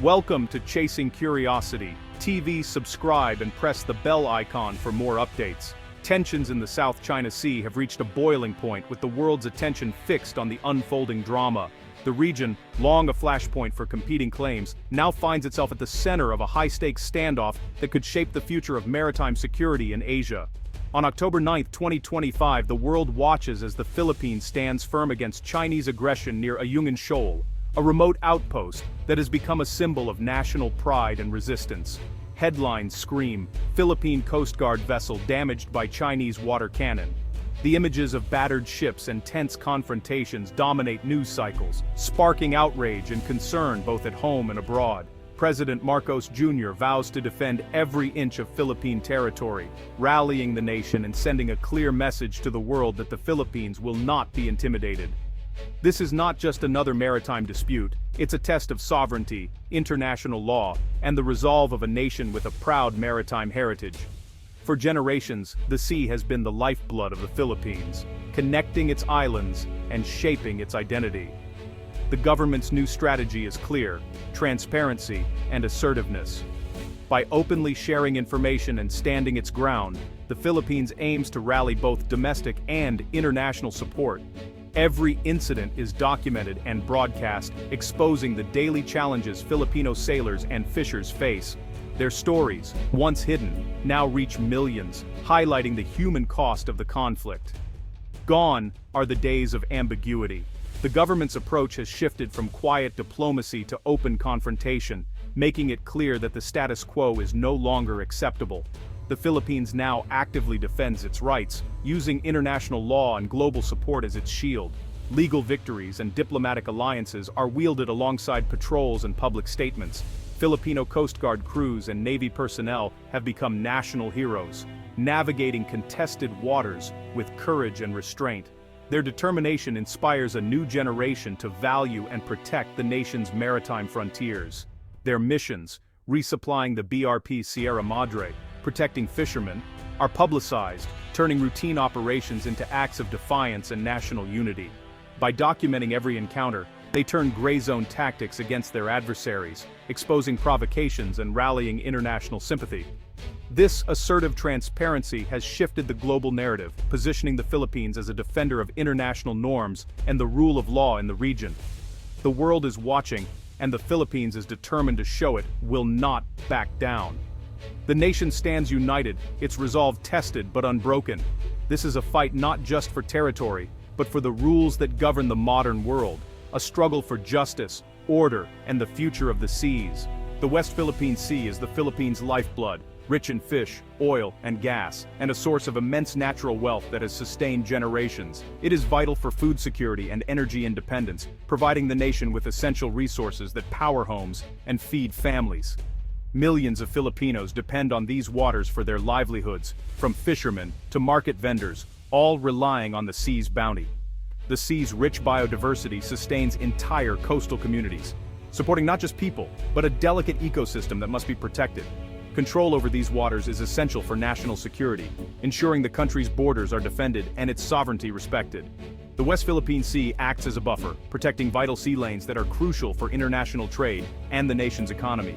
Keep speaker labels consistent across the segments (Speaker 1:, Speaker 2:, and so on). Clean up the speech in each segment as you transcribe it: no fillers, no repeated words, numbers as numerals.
Speaker 1: Welcome to Chasing Curiosity TV. Subscribe and press the bell icon for more updates. Tensions in the South China Sea have reached a boiling point, with the world's attention fixed on the unfolding drama. The region, long a flashpoint for competing claims, now finds itself at the center of a high-stakes standoff that could shape the future of maritime security in Asia. On October 9, 2025, the world watches as the Philippines stands firm against Chinese aggression near Ayungin Shoal, a remote outpost that has become a symbol of national pride and resistance. Headlines scream, "Philippine Coast Guard vessel damaged by Chinese water cannon." The images of battered ships and tense confrontations dominate news cycles, sparking outrage and concern both at home and abroad. President Marcos Jr. vows to defend every inch of Philippine territory, rallying the nation and sending a clear message to the world that the Philippines will not be intimidated. This is not just another maritime dispute, it's a test of sovereignty, international law, and the resolve of a nation with a proud maritime heritage. For generations, the sea has been the lifeblood of the Philippines, connecting its islands and shaping its identity. The government's new strategy is clear: transparency and assertiveness. By openly sharing information and standing its ground, the Philippines aims to rally both domestic and international support. Every incident is documented and broadcast, exposing the daily challenges Filipino sailors and fishers face. Their stories, once hidden, now reach millions, highlighting the human cost of the conflict. Gone are the days of ambiguity. The government's approach has shifted from quiet diplomacy to open confrontation, making it clear that the status quo is no longer acceptable. The Philippines now actively defends its rights, using international law and global support as its shield. Legal victories and diplomatic alliances are wielded alongside patrols and public statements. Filipino Coast Guard crews and Navy personnel have become national heroes, navigating contested waters with courage and restraint. Their determination inspires a new generation to value and protect the nation's maritime frontiers. Their missions, resupplying the BRP Sierra Madre, protecting fishermen, are publicized, turning routine operations into acts of defiance and national unity. By documenting every encounter, they turn gray zone tactics against their adversaries, exposing provocations and rallying international sympathy. This assertive transparency has shifted the global narrative, positioning the Philippines as a defender of international norms and the rule of law in the region. The world is watching, and the Philippines is determined to show it will not back down. The nation stands united, its resolve tested but unbroken. This is a fight not just for territory, but for the rules that govern the modern world, a struggle for justice, order, and the future of the seas. The West Philippine Sea is the Philippines' lifeblood, rich in fish, oil, and gas, and a source of immense natural wealth that has sustained generations. It is vital for food security and energy independence, providing the nation with essential resources that power homes and feed families. Millions of Filipinos depend on these waters for their livelihoods, from fishermen to market vendors, all relying on the sea's bounty. The sea's rich biodiversity sustains entire coastal communities, supporting not just people, but a delicate ecosystem that must be protected. Control over these waters is essential for national security, ensuring the country's borders are defended and its sovereignty respected. The West Philippine Sea acts as a buffer, protecting vital sea lanes that are crucial for international trade and the nation's economy.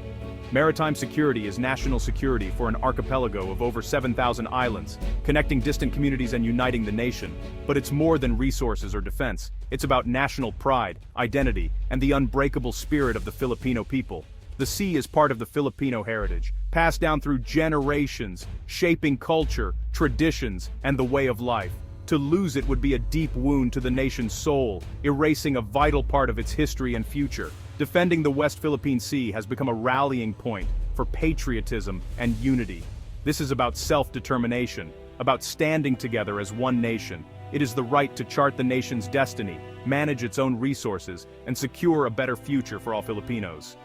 Speaker 1: Maritime security is national security for an archipelago of over 7,000 islands, connecting distant communities and uniting the nation. But it's more than resources or defense. It's about national pride, identity, and the unbreakable spirit of the Filipino people. The sea is part of the Filipino heritage, passed down through generations, shaping culture, traditions, and the way of life. To lose it would be a deep wound to the nation's soul, erasing a vital part of its history and future. Defending the West Philippine Sea has become a rallying point for patriotism and unity. This is about self-determination, about standing together as one nation. It is the right to chart the nation's destiny, manage its own resources, and secure a better future for all Filipinos.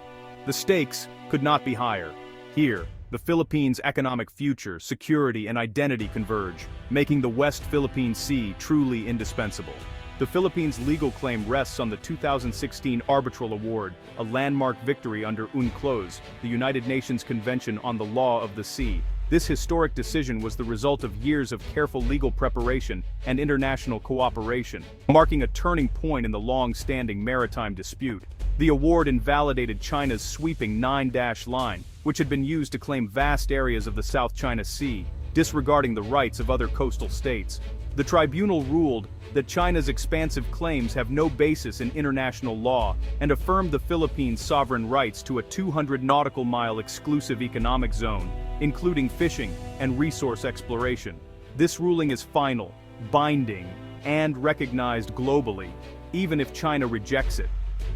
Speaker 1: The stakes could not be higher. Here, the Philippines' economic future, security, and identity converge, making the West Philippine Sea truly indispensable. The Philippines' legal claim rests on the 2016 Arbitral Award, a landmark victory under UNCLOS, the United Nations Convention on the Law of the Sea. This historic decision was the result of years of careful legal preparation and international cooperation, marking a turning point in the long-standing maritime dispute. The award invalidated China's sweeping 9-dash line, which had been used to claim vast areas of the South China Sea, disregarding the rights of other coastal states. The tribunal ruled that China's expansive claims have no basis in international law and affirmed the Philippines' sovereign rights to a 200 nautical mile exclusive economic zone, including fishing and resource exploration. This ruling is final, binding, and recognized globally, even if China rejects it.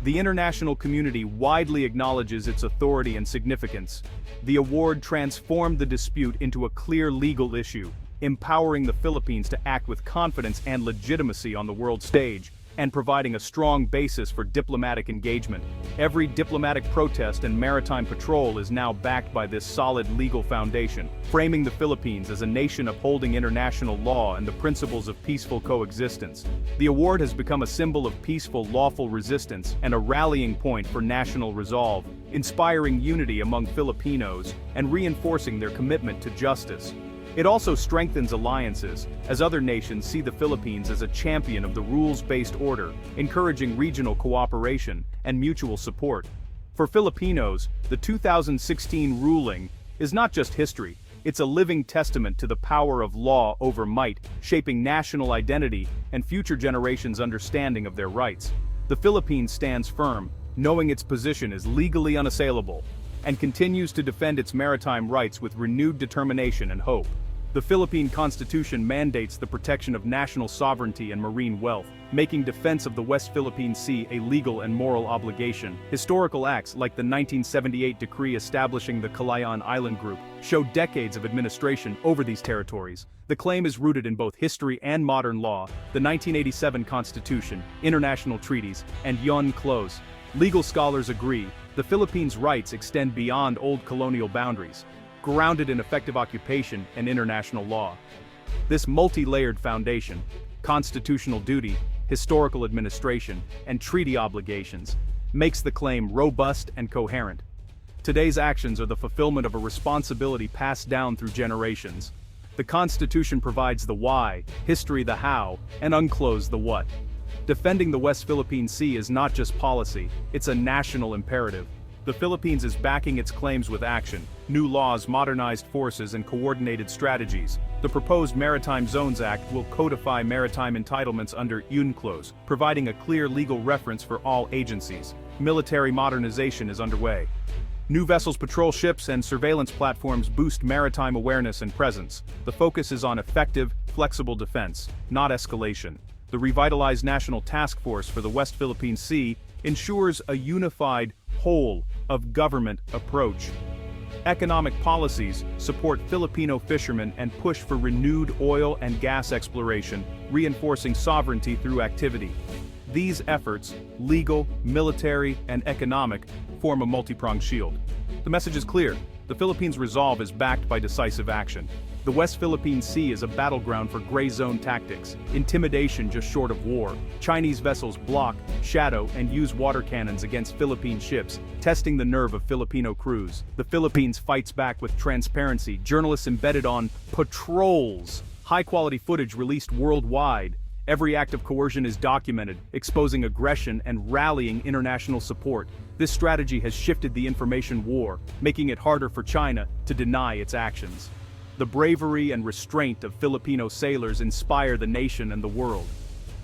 Speaker 1: The international community widely acknowledges its authority and significance. The award transformed the dispute into a clear legal issue, empowering the Philippines to act with confidence and legitimacy on the world stage, and providing a strong basis for diplomatic engagement. Every diplomatic protest and maritime patrol is now backed by this solid legal foundation, framing the Philippines as a nation upholding international law and the principles of peaceful coexistence. The award has become a symbol of peaceful, lawful resistance and a rallying point for national resolve, inspiring unity among Filipinos and reinforcing their commitment to justice. It also strengthens alliances, as other nations see the Philippines as a champion of the rules-based order, encouraging regional cooperation and mutual support. For Filipinos, the 2016 ruling is not just history, it's a living testament to the power of law over might, shaping national identity and future generations' understanding of their rights. The Philippines stands firm, knowing its position is legally unassailable, and continues to defend its maritime rights with renewed determination and hope. The Philippine Constitution mandates the protection of national sovereignty and marine wealth, making defense of the West Philippine Sea a legal and moral obligation. Historical acts like the 1978 decree establishing the Kalayaan Island Group show decades of administration over these territories. The claim is rooted in both history and modern law, the 1987 Constitution, international treaties, and UNCLOS. Legal scholars agree, the Philippines' rights extend beyond old colonial boundaries, grounded in effective occupation and international law. This multi-layered foundation, constitutional duty, historical administration, and treaty obligations, makes the claim robust and coherent. Today's actions are the fulfillment of a responsibility passed down through generations. The Constitution provides the why, history the how, and UNCLOS the what. Defending the West Philippine Sea is not just policy, it's a national imperative. The Philippines is backing its claims with action, new laws, modernized forces, and coordinated strategies. The proposed Maritime Zones Act will codify maritime entitlements under UNCLOS, providing a clear legal reference for all agencies. Military modernization is underway. New vessels, patrol ships, and surveillance platforms boost maritime awareness and presence. The focus is on effective, flexible defense, not escalation. The revitalized National Task Force for the West Philippine Sea ensures a unified, whole-of-government approach. Economic policies support Filipino fishermen and push for renewed oil and gas exploration, reinforcing sovereignty through activity. These efforts, legal, military, and economic, form a multi-pronged shield. The message is clear: the Philippines' resolve is backed by decisive action. The West Philippine Sea is a battleground for gray zone tactics, intimidation just short of war. Chinese vessels block, shadow, and use water cannons against Philippine ships, testing the nerve of Filipino crews. The Philippines fights back with transparency, journalists embedded on patrols, high-quality footage released worldwide. Every act of coercion is documented, exposing aggression and rallying international support. This strategy has shifted the information war, making it harder for China to deny its actions. The bravery and restraint of Filipino sailors inspire the nation and the world.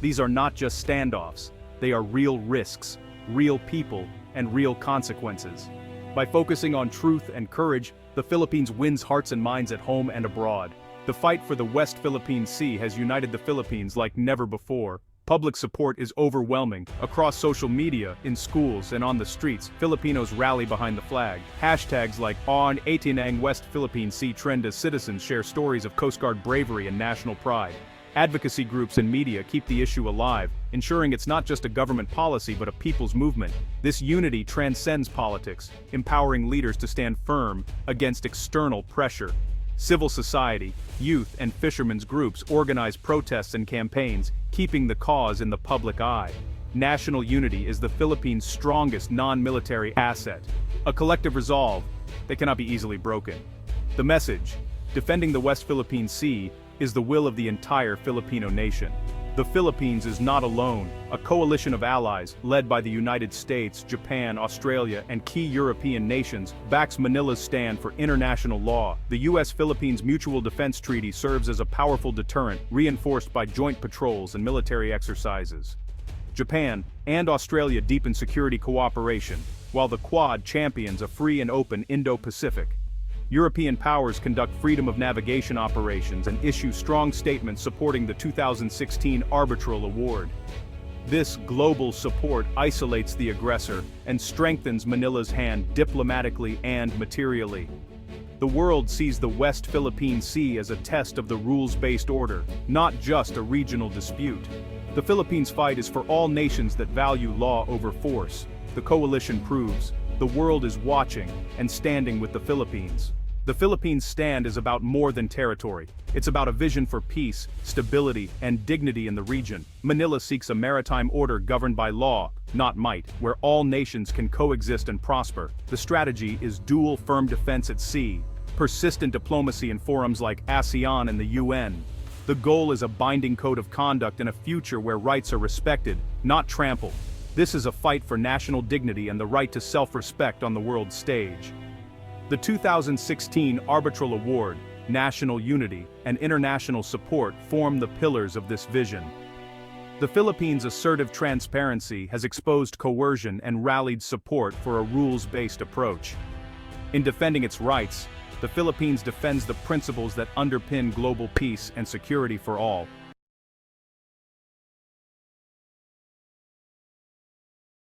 Speaker 1: These are not just standoffs, they are real risks, real people, and real consequences. By focusing on truth and courage, the Philippines wins hearts and minds at home and abroad. The fight for the West Philippine Sea has united the Philippines like never before. Public support is overwhelming. Across social media, in schools, and on the streets, Filipinos rally behind the flag. Hashtags like On 18ang West Philippine Sea trend as citizens share stories of Coast Guard bravery and national pride. Advocacy groups and media keep the issue alive, ensuring it's not just a government policy but a people's movement. This unity transcends politics, empowering leaders to stand firm against external pressure. Civil society, youth, and fishermen's groups organize protests and campaigns, keeping the cause in the public eye. National unity is the Philippines' strongest non-military asset, a collective resolve that cannot be easily broken. The message: defending the West Philippine Sea is the will of the entire Filipino nation. The Philippines is not alone. A coalition of allies, led by the United States, Japan, Australia, and key European nations, backs Manila's stand for international law. The U.S.-Philippines Mutual Defense Treaty serves as a powerful deterrent, reinforced by joint patrols and military exercises. Japan and Australia deepen security cooperation, while the Quad champions a free and open Indo-Pacific. European powers conduct freedom of navigation operations and issue strong statements supporting the 2016 Arbitral Award. This global support isolates the aggressor and strengthens Manila's hand diplomatically and materially. The world sees the West Philippine Sea as a test of the rules-based order, not just a regional dispute. The Philippines' fight is for all nations that value law over force. The coalition proves the world is watching and standing with the Philippines. The Philippines' stand is about more than territory. It's about a vision for peace, stability, and dignity in the region. Manila seeks a maritime order governed by law, not might, where all nations can coexist and prosper. The strategy is dual firm defense at sea, persistent diplomacy in forums like ASEAN and the UN. The goal is a binding code of conduct and a future where rights are respected, not trampled. This is a fight for national dignity and the right to self-respect on the world stage. The 2016 Arbitral Award, national unity, and international support form the pillars of this vision. The Philippines' assertive transparency has exposed coercion and rallied support for a rules-based approach. In defending its rights, the Philippines defends the principles that underpin global peace and security for all.